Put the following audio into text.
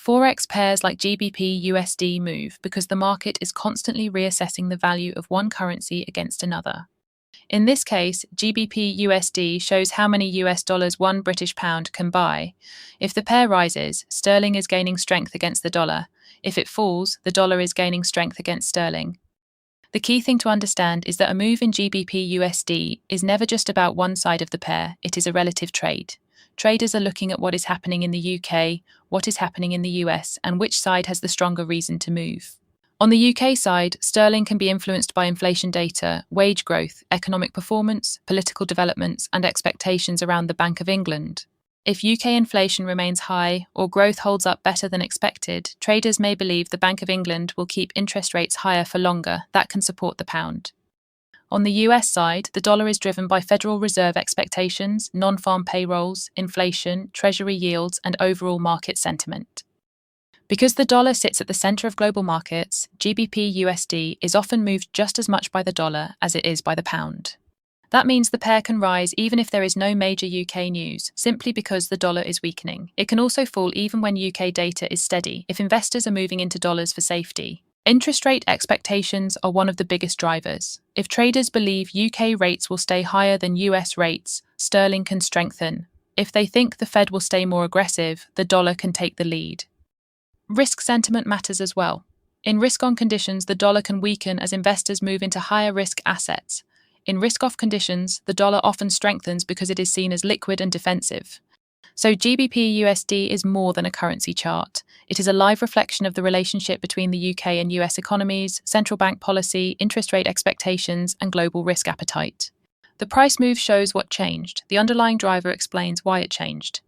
Forex pairs like GBP/USD move because the market is constantly reassessing the value of one currency against another. In this case, GBP/USD shows how many US dollars one British pound can buy. If the pair rises, sterling is gaining strength against the dollar. If it falls, the dollar is gaining strength against sterling. The key thing to understand is that a move in GBP/USD is never just about one side of the pair, it is a relative trade. Traders are looking at what is happening in the UK, what is happening in the US, and which side has the stronger reason to move. On the UK side, sterling can be influenced by inflation data, wage growth, economic performance, political developments, and expectations around the Bank of England. If UK inflation remains high or growth holds up better than expected, traders may believe the Bank of England will keep interest rates higher for longer. That can support the pound. On the US side, the dollar is driven by Federal Reserve expectations, non-farm payrolls, inflation, Treasury yields, and overall market sentiment. Because the dollar sits at the center of global markets, GBP/USD is often moved just as much by the dollar as it is by the pound. That means the pair can rise even if there is no major UK news, simply because the dollar is weakening. It can also fall even when UK data is steady, if investors are moving into dollars for safety. Interest rate expectations are one of the biggest drivers. If traders believe UK rates will stay higher than US rates, sterling can strengthen. If they think the Fed will stay more aggressive, the dollar can take the lead. Risk sentiment matters as well. In risk-on conditions, the dollar can weaken as investors move into higher-risk assets. In risk-off conditions, the dollar often strengthens because it is seen as liquid and defensive. So GBP/USD is more than a currency chart. It is a live reflection of the relationship between the UK and US economies, central bank policy, interest rate expectations, and global risk appetite. The price move shows what changed. The underlying driver explains why it changed.